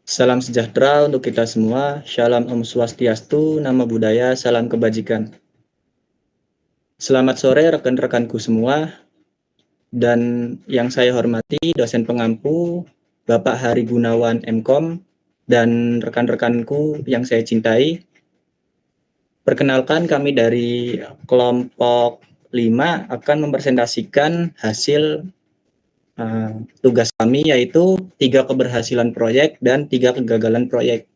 Salam sejahtera untuk kita semua. Shalom Om Swastiastu, Namo Buddhaya, salam kebajikan. Selamat sore rekan-rekanku semua. Dan yang saya hormati dosen pengampu Bapak Hari Gunawan MKom dan rekan-rekanku yang saya cintai. Perkenalkan, kami dari kelompok 5 akan mempresentasikan hasil tugas kami, yaitu 3 keberhasilan proyek dan 3 kegagalan proyek.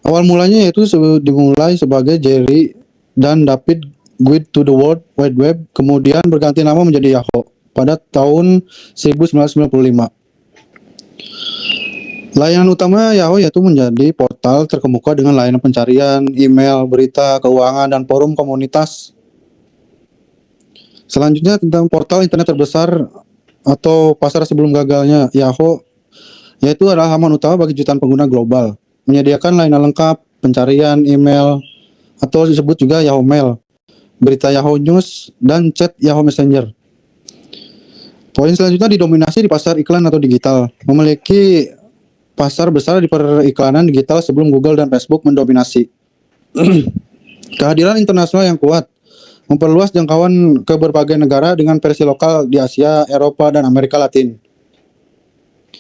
Awal mulanya yaitu dimulai sebagai Jerry dan David Guide to the World Wide Web, kemudian berganti nama menjadi Yahoo pada tahun 1995. Layanan utama Yahoo yaitu menjadi portal terkemuka dengan layanan pencarian, email, berita, keuangan, dan forum komunitas. Selanjutnya tentang portal internet terbesar atau pasar sebelum gagalnya Yahoo, yaitu adalah halaman utama bagi jutaan pengguna global, menyediakan layanan lengkap, pencarian, email, atau disebut juga Yahoo Mail, berita Yahoo News, dan chat Yahoo Messenger. Poin selanjutnya didominasi di pasar iklan atau digital, memiliki pasar besar di periklanan digital sebelum Google dan Facebook mendominasi. Kehadiran internasional yang kuat, memperluas jangkauan ke berbagai negara dengan versi lokal di Asia, Eropa, dan Amerika Latin.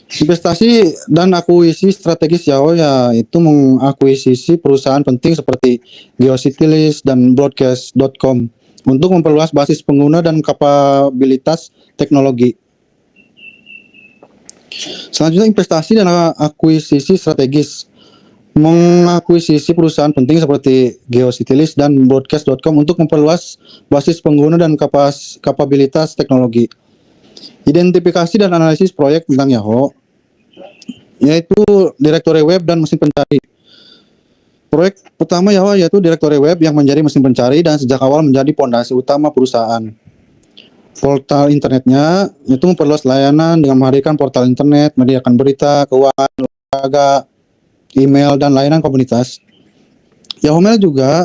Investasi dan akuisisi strategis Yahoo yaitu mengakuisisi perusahaan penting seperti Geocities dan Broadcast.com untuk memperluas basis pengguna dan kapabilitas teknologi. Selanjutnya investasi dan akuisisi strategis, mengakuisisi perusahaan penting seperti Geocities dan Broadcast.com untuk memperluas basis pengguna dan kapabilitas teknologi. Identifikasi dan analisis proyek tentang Yahoo, yaitu direktori web dan mesin pencari. Proyek pertama Yahoo yaitu direktori web yang menjadi mesin pencari dan sejak awal menjadi fondasi utama perusahaan. Portal internetnya itu memperluas layanan dengan menghadirkan portal internet, menyediakan berita, keuangan, olahraga, email, dan layanan komunitas. Yahoo Mail juga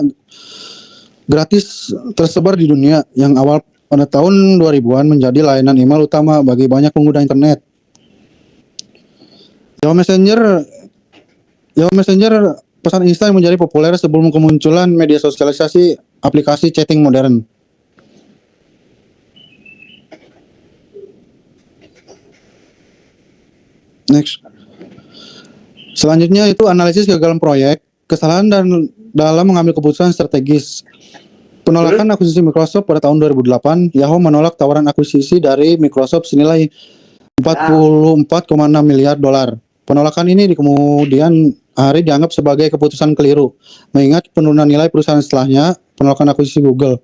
gratis tersebar di dunia yang awal pada tahun 2000-an menjadi layanan email utama bagi banyak pengguna internet. Yahoo Messenger pesan instan yang menjadi populer sebelum kemunculan media sosialisasi aplikasi chatting modern. Next. Selanjutnya itu analisis kegagalan proyek, kesalahan dan dalam mengambil keputusan strategis. Penolakan akuisisi Microsoft pada tahun 2008, Yahoo menolak tawaran akuisisi dari Microsoft senilai 44,6 miliar dolar. Penolakan ini di kemudian hari dianggap sebagai keputusan keliru, mengingat penurunan nilai perusahaan setelahnya, penolakan akuisisi Google.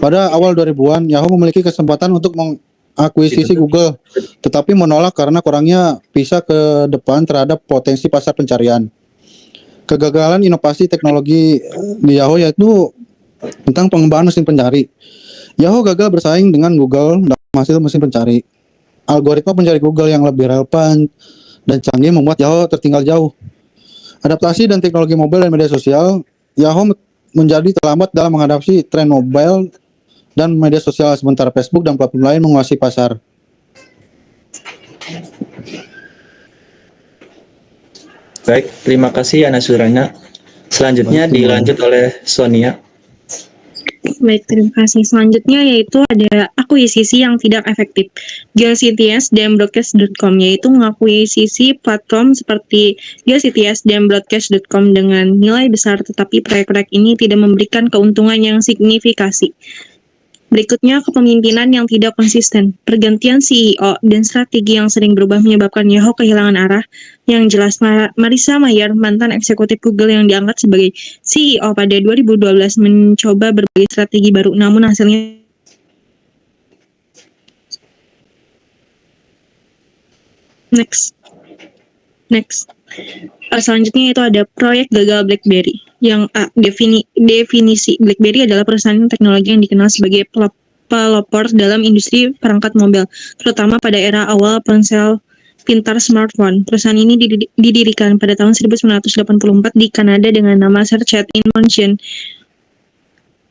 Pada awal 2000-an, Yahoo memiliki kesempatan untuk mengakuisisi Google, tetapi menolak karena kurangnya visa ke depan terhadap potensi pasar pencarian. Kegagalan inovasi teknologi di Yahoo yaitu tentang pengembangan mesin pencari. Yahoo gagal bersaing dengan Google dalam hasil mesin pencari. Algoritma pencari Google yang lebih relevan dan canggih membuat Yahoo tertinggal jauh. Adaptasi dan teknologi mobile dan media sosial, Yahoo menjadi terlambat dalam menghadapi tren mobile dan media sosial, sementara Facebook dan platform lain menguasai pasar. Baik, terima kasih Ana Surana. Selanjutnya dilanjut oleh Sonia. Baik, terima kasih. Selanjutnya yaitu ada akuisisi yang tidak efektif. Geocities dan Broadcast.com yaitu mengakuisisi platform seperti Geocities dan Broadcast.com dengan nilai besar, tetapi proyek-proyek ini tidak memberikan keuntungan yang signifikasi. Berikutnya, kepemimpinan yang tidak konsisten. Pergantian CEO dan strategi yang sering berubah menyebabkan Yahoo kehilangan arah. Yang jelas, Marissa Mayer, mantan eksekutif Google yang diangkat sebagai CEO pada 2012, mencoba berbagai strategi baru, namun hasilnya Next. Selanjutnya itu ada proyek gagal BlackBerry. Yang A, definisi BlackBerry adalah perusahaan teknologi yang dikenal sebagai pelopor dalam industri perangkat mobil, terutama pada era awal ponsel pintar smartphone. Perusahaan ini didirikan pada tahun 1984 di Kanada dengan nama Search Engine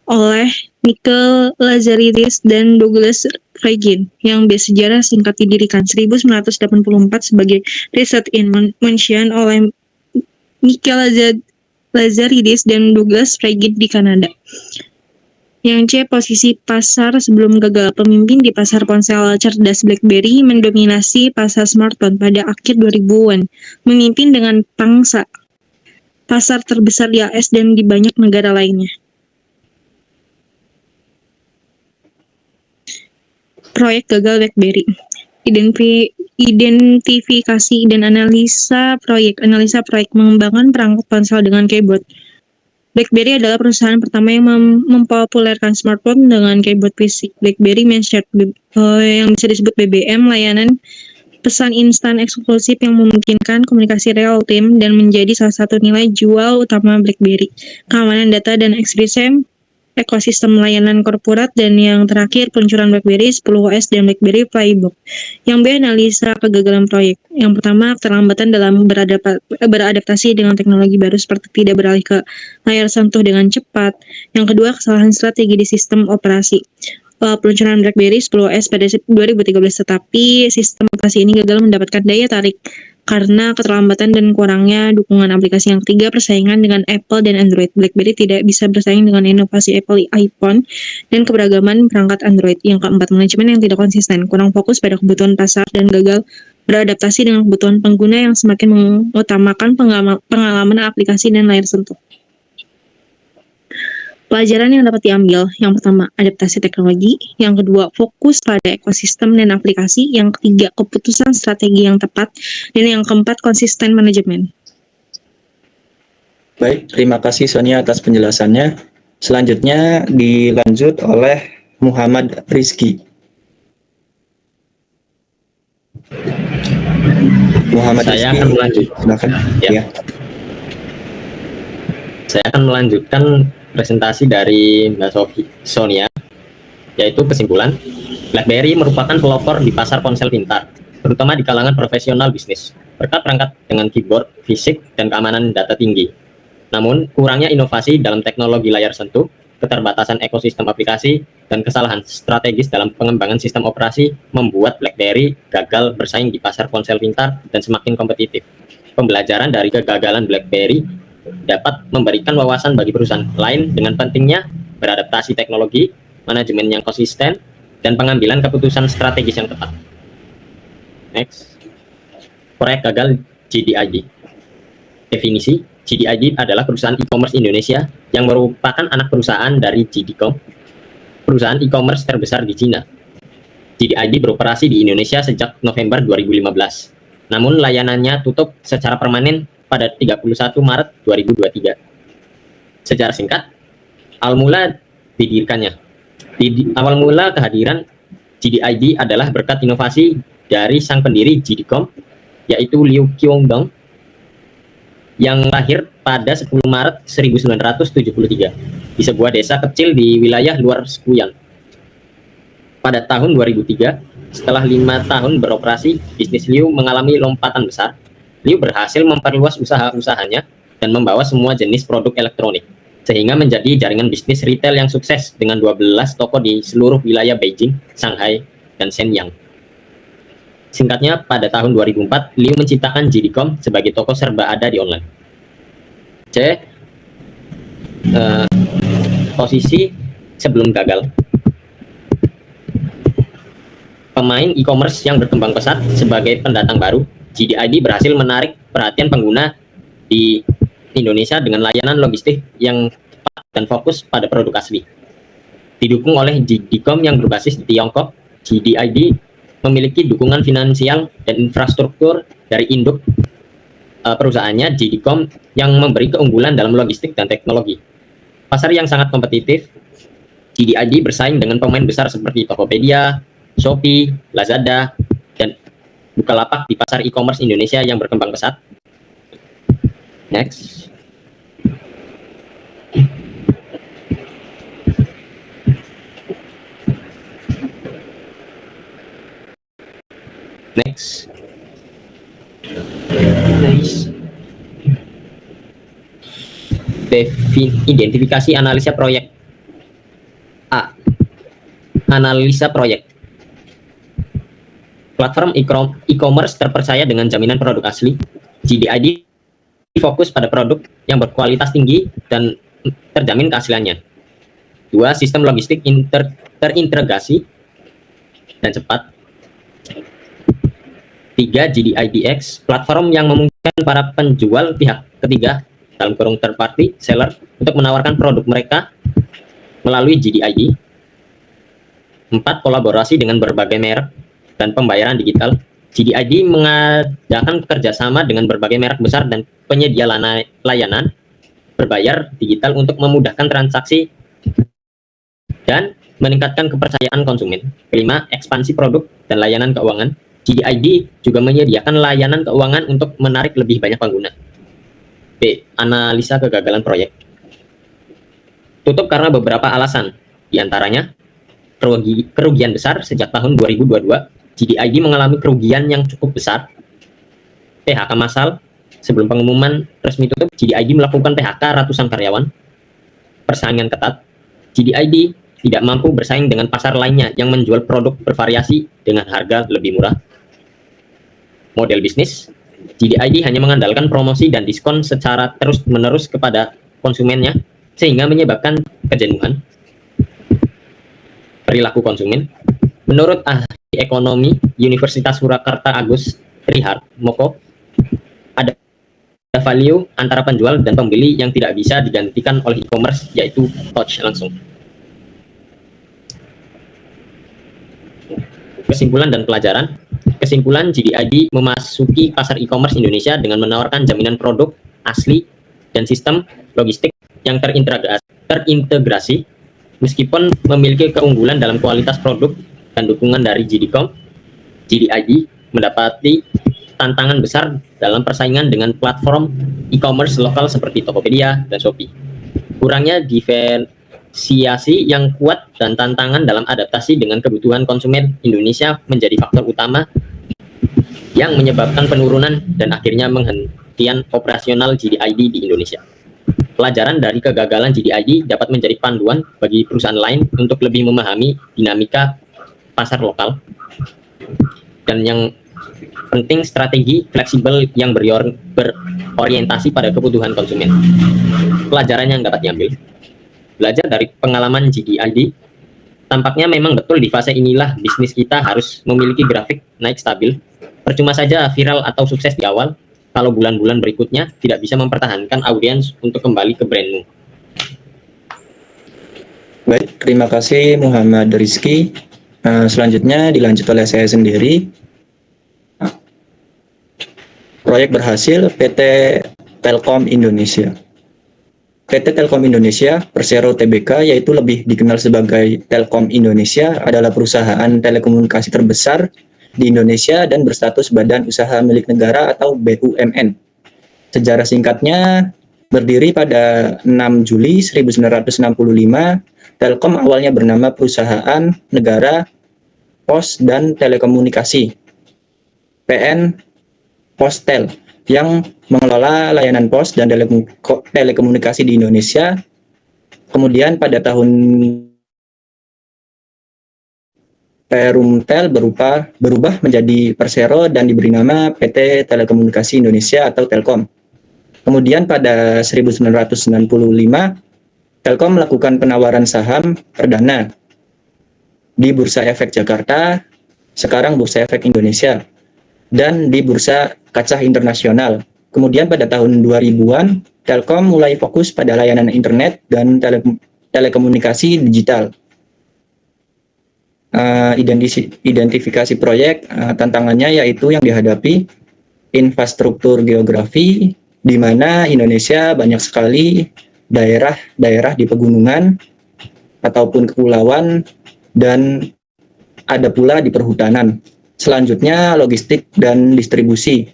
oleh Michael Lazaridis dan Douglas Fregin yang bersejarah singkat didirikan 1984 sebagai Research Invention oleh Michael Lazaridis dan Douglas Fregin di Kanada. Yang C, posisi pasar sebelum gagal. Pemimpin di pasar ponsel cerdas BlackBerry mendominasi pasar smartphone pada akhir 2000-an, memimpin dengan pangsa pasar terbesar di AS dan di banyak negara lainnya. Proyek gagal BlackBerry. Identifikasi dan analisa proyek mengembangkan perangkat ponsel dengan keyboard. BlackBerry adalah perusahaan pertama yang mempopulerkan smartphone dengan keyboard fisik. BlackBerry Messenger yang bisa disebut BBM, layanan pesan instan eksklusif yang memungkinkan komunikasi real time dan menjadi salah satu nilai jual utama BlackBerry. Keamanan data dan ekosistem layanan korporat, dan yang terakhir peluncuran BlackBerry 10OS dan BlackBerry Playbook. Yang B, analisa kegagalan proyek. Yang pertama, keterlambatan dalam beradaptasi dengan teknologi baru seperti tidak beralih ke layar sentuh dengan cepat. Yang kedua, kesalahan strategi di sistem operasi. Peluncuran BlackBerry 10OS pada 2013, tetapi sistem operasi ini gagal mendapatkan daya tarik karena keterlambatan dan kurangnya dukungan aplikasi. Yang ketiga, persaingan dengan Apple dan Android. BlackBerry tidak bisa bersaing dengan inovasi Apple iPhone dan keberagaman perangkat Android. Yang keempat, manajemen yang tidak konsisten, kurang fokus pada kebutuhan pasar dan gagal beradaptasi dengan kebutuhan pengguna yang semakin mengutamakan pengalaman aplikasi dan layar sentuh. Pelajaran yang dapat diambil, yang pertama, adaptasi teknologi. Yang kedua, fokus pada ekosistem dan aplikasi. Yang ketiga, keputusan strategi yang tepat. Dan yang keempat, konsisten manajemen. Baik, terima kasih Sonia atas penjelasannya. Selanjutnya dilanjut oleh Muhammad Rizky. Saya akan melanjutkan. Silakan. Ya. Saya akan melanjutkan presentasi dari Mbak Sonia, yaitu kesimpulan, BlackBerry merupakan pelopor di pasar ponsel pintar, terutama di kalangan profesional bisnis, berkat perangkat dengan keyboard fisik dan keamanan data tinggi. Namun, kurangnya inovasi dalam teknologi layar sentuh, keterbatasan ekosistem aplikasi, dan kesalahan strategis dalam pengembangan sistem operasi membuat BlackBerry gagal bersaing di pasar ponsel pintar dan semakin kompetitif. Pembelajaran dari kegagalan BlackBerry dapat memberikan wawasan bagi perusahaan lain dengan pentingnya beradaptasi teknologi, manajemen yang konsisten, dan pengambilan keputusan strategis yang tepat. Next. Proyek gagal GDID. Definisi, GDID adalah perusahaan e-commerce Indonesia yang merupakan anak perusahaan dari JD.com, perusahaan e-commerce terbesar di Cina. GDID beroperasi di Indonesia sejak November 2015, namun layanannya tutup secara permanen pada 31 Maret 2023. Secara singkat, awal mula didirikannya. Awal mula kehadiran GDID adalah berkat inovasi dari sang pendiri JD.com, yaitu Liu Qiongdong, yang lahir pada 10 Maret 1973 di sebuah desa kecil di wilayah luar Skuyan. Pada tahun 2003, setelah 5 tahun beroperasi, bisnis Liu mengalami lompatan besar. Liu berhasil memperluas usaha-usahanya dan membawa semua jenis produk elektronik, sehingga menjadi jaringan bisnis retail yang sukses dengan 12 toko di seluruh wilayah Beijing, Shanghai, dan Shenyang. Singkatnya, pada tahun 2004, Liu menciptakan JD.com sebagai toko serba ada di online. C. Posisi sebelum gagal. Pemain e-commerce yang berkembang pesat sebagai pendatang baru, GDID berhasil menarik perhatian pengguna di Indonesia dengan layanan logistik yang tepat dan fokus pada produk asli. Didukung oleh JD.com yang berbasis di Tiongkok, GDID memiliki dukungan finansial dan infrastruktur dari induk perusahaannya JD.com yang memberi keunggulan dalam logistik dan teknologi. Pasar yang sangat kompetitif, GDID bersaing dengan pemain besar seperti Tokopedia, Shopee, Lazada, dan Bukalapak di pasar e-commerce Indonesia yang berkembang pesat. Next. Next. Nice. Identifikasi analisa proyek. analisa proyek. Platform e-commerce terpercaya dengan jaminan produk asli. GDID fokus pada produk yang berkualitas tinggi dan terjamin keasliannya. 2. Sistem logistik terintegrasi dan cepat. 3. GDIDX, platform yang memungkinkan para penjual pihak ketiga dalam kurung third party seller untuk menawarkan produk mereka melalui GDID. 4. Kolaborasi dengan berbagai merek dan pembayaran digital. GDID mengadakan kerjasama dengan berbagai merek besar dan penyedia layanan berbayar digital untuk memudahkan transaksi dan meningkatkan kepercayaan konsumen. 5. Ekspansi produk dan layanan keuangan. GDID juga menyediakan layanan keuangan untuk menarik lebih banyak pengguna. B. Analisa kegagalan proyek. Tutup karena beberapa alasan, diantaranya kerugian besar sejak tahun 2022. GDID mengalami kerugian yang cukup besar. PHK massal. Sebelum pengumuman resmi tutup, GDID melakukan PHK ratusan karyawan. Persaingan ketat. GDID tidak mampu bersaing dengan pasar lainnya yang menjual produk bervariasi dengan harga lebih murah. Model bisnis, GDID hanya mengandalkan promosi dan diskon secara terus-menerus kepada konsumennya, sehingga menyebabkan kejenuhan. Perilaku konsumen, menurut ahli ekonomi Universitas Surakarta Agus Rihard Moko, ada value antara penjual dan pembeli yang tidak bisa digantikan oleh e-commerce, yaitu touch langsung. Kesimpulan dan pelajaran. Kesimpulan, GDID memasuki pasar e-commerce Indonesia dengan menawarkan jaminan produk asli dan sistem logistik yang terintegrasi. Meskipun memiliki keunggulan dalam kualitas produk dan dukungan dari GDCOM, GDID mendapati tantangan besar dalam persaingan dengan platform e-commerce lokal seperti Tokopedia dan Shopee. Kurangnya diferensiasi yang kuat dan tantangan dalam adaptasi dengan kebutuhan konsumen Indonesia menjadi faktor utama yang menyebabkan penurunan dan akhirnya penghentian operasional GDID di Indonesia. Pelajaran dari kegagalan GDID dapat menjadi panduan bagi perusahaan lain untuk lebih memahami dinamika pasar lokal. Dan yang penting, strategi fleksibel yang berorientasi pada kebutuhan konsumen. Pelajaran yang dapat diambil. Belajar dari pengalaman GDID, tampaknya memang betul di fase inilah bisnis kita harus memiliki grafik naik stabil. Percuma saja viral atau sukses di awal, kalau bulan-bulan berikutnya tidak bisa mempertahankan audiens untuk kembali ke brandmu. Baik, terima kasih Muhammad Rizky. Selanjutnya dilanjut oleh saya sendiri. Proyek berhasil PT Telkom Indonesia. PT Telkom Indonesia, Persero Tbk, yaitu lebih dikenal sebagai Telkom Indonesia, adalah perusahaan telekomunikasi terbesar di Indonesia dan berstatus Badan Usaha Milik Negara atau BUMN. Sejarah singkatnya, berdiri pada 6 Juli 1965, Telkom awalnya bernama Perusahaan Negara Pos dan Telekomunikasi, PN Postel, yang mengelola layanan pos dan telekomunikasi di Indonesia. Kemudian pada tahun Perumtel berubah menjadi Persero dan diberi nama PT Telekomunikasi Indonesia atau Telkom. Kemudian pada 1995, Telkom melakukan penawaran saham perdana di Bursa Efek Jakarta, sekarang Bursa Efek Indonesia, dan di Bursa Kaca Internasional. Kemudian pada tahun 2000-an, Telkom mulai fokus pada layanan internet dan telekomunikasi digital. Identifikasi proyek, tantangannya yaitu yang dihadapi infrastruktur geografi, di mana Indonesia banyak sekali daerah-daerah di pegunungan ataupun kepulauan, dan ada pula di perhutanan. Selanjutnya, logistik dan distribusi.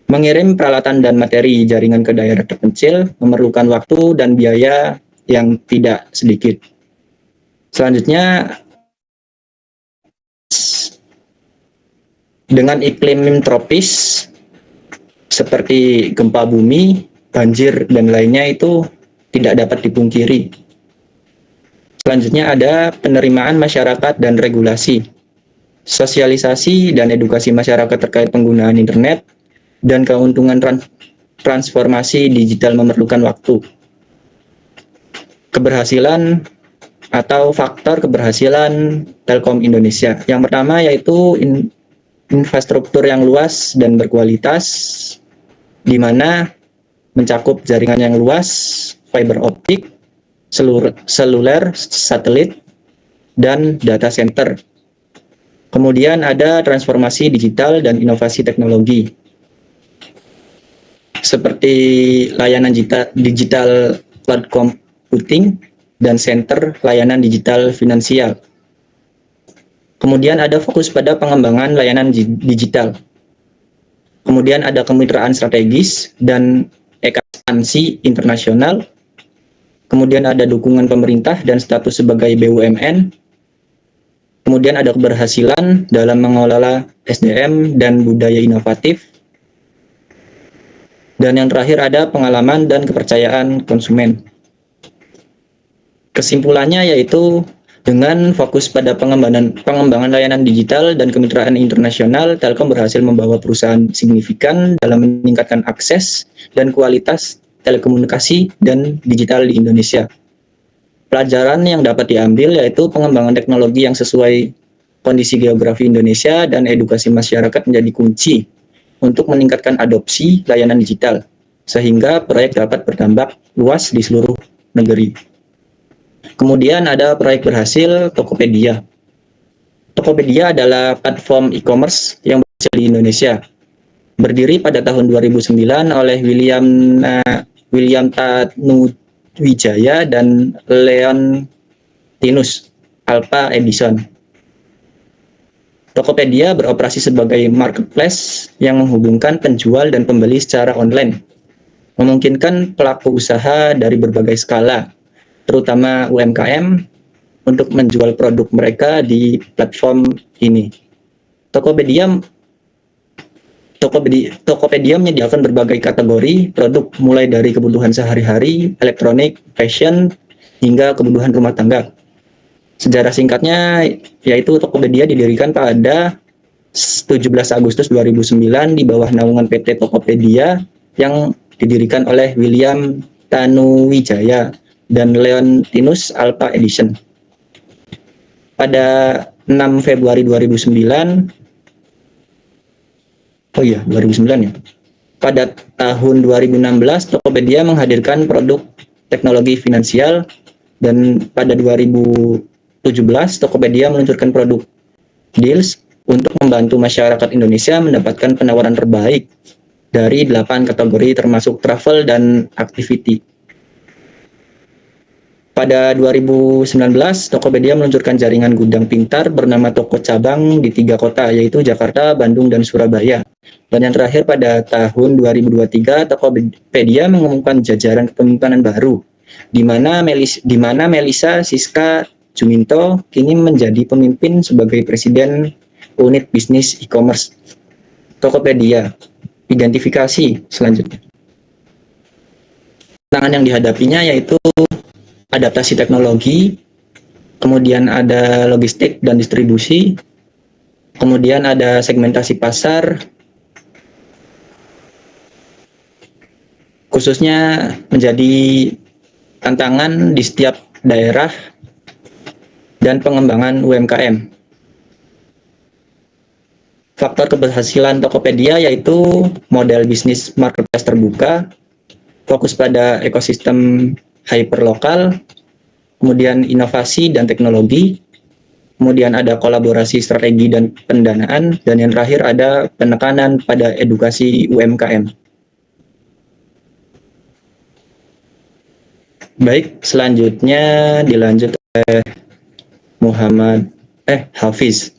Mengirim peralatan dan materi jaringan ke daerah terpencil memerlukan waktu dan biaya yang tidak sedikit. Selanjutnya, dengan iklim tropis seperti gempa bumi, banjir, dan lainnya itu tidak dapat dipungkiri. Selanjutnya ada penerimaan masyarakat dan regulasi, sosialisasi dan edukasi masyarakat terkait penggunaan internet, dan keuntungan transformasi digital memerlukan waktu. Keberhasilan atau faktor keberhasilan Telkom Indonesia. Yang pertama yaitu infrastruktur yang luas dan berkualitas, di mana mencakup jaringan yang luas, fiber optik, seluler, satelit, dan data center. Kemudian ada transformasi digital dan inovasi teknologi, seperti layanan digital cloud computing dan center layanan digital finansial. Kemudian ada fokus pada pengembangan layanan digital. Kemudian ada kemitraan strategis dan ekspansi internasional. Kemudian ada dukungan pemerintah dan status sebagai BUMN. Kemudian ada keberhasilan dalam mengelola SDM dan budaya inovatif. Dan yang terakhir ada pengalaman dan kepercayaan konsumen. Kesimpulannya yaitu dengan fokus pada pengembangan layanan digital dan kemitraan internasional, Telkom berhasil membawa perusahaan signifikan dalam meningkatkan akses dan kualitas telekomunikasi dan digital di Indonesia. Pelajaran yang dapat diambil yaitu pengembangan teknologi yang sesuai kondisi geografi Indonesia dan edukasi masyarakat menjadi kunci untuk meningkatkan adopsi layanan digital, sehingga proyek dapat berdampak luas di seluruh negeri. Kemudian ada proyek berhasil Tokopedia. Tokopedia adalah platform e-commerce yang berhasil di Indonesia. Berdiri pada tahun 2009 oleh William Tanuwijaya dan Leon Tinus Alpha Edison. Tokopedia beroperasi sebagai marketplace yang menghubungkan penjual dan pembeli secara online, memungkinkan pelaku usaha dari berbagai skala, terutama UMKM, untuk menjual produk mereka di platform ini. Tokopedia menyediakan berbagai kategori produk, mulai dari kebutuhan sehari-hari, elektronik, fashion, hingga kebutuhan rumah tangga. Sejarah singkatnya yaitu Tokopedia didirikan pada 17 Agustus 2009 di bawah naungan PT Tokopedia yang didirikan oleh William Tanuwijaya dan Leontinus Alpha Edison. Pada 6 Februari 2009, ya. Pada tahun 2016, Tokopedia menghadirkan produk teknologi finansial, dan pada 2017, Tokopedia meluncurkan produk Deals untuk membantu masyarakat Indonesia mendapatkan penawaran terbaik dari 8 kategori termasuk travel dan activity. Pada 2019, Tokopedia meluncurkan jaringan gudang pintar bernama Toko Cabang di 3 kota, yaitu Jakarta, Bandung, dan Surabaya. Dan yang terakhir pada tahun 2023, Tokopedia mengumumkan jajaran kepemimpinan baru, di mana Melisa Siska Juminto kini menjadi pemimpin sebagai Presiden Unit Bisnis E-commerce Tokopedia. Identifikasi selanjutnya. Tantangan yang dihadapinya yaitu adaptasi teknologi, kemudian ada logistik dan distribusi, kemudian ada segmentasi pasar, khususnya menjadi tantangan di setiap daerah, dan pengembangan UMKM. Faktor keberhasilan Tokopedia yaitu model bisnis marketplace terbuka, fokus pada ekosistem hyperlokal, kemudian inovasi dan teknologi, kemudian ada kolaborasi strategi dan pendanaan, dan yang terakhir ada penekanan pada edukasi UMKM. Baik, selanjutnya dilanjut oleh Hafiz.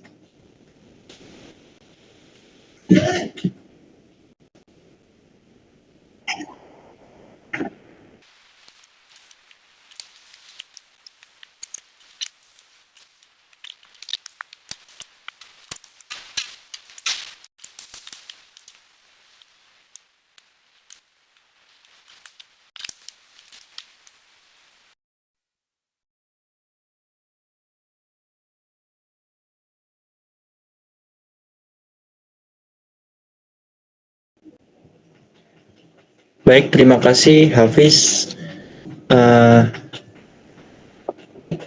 Baik, terima kasih Hafiz.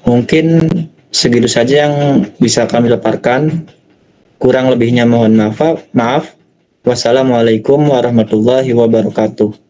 Mungkin segitu saja yang bisa kami paparkan. Kurang lebihnya mohon maaf. Wassalamualaikum warahmatullahi wabarakatuh.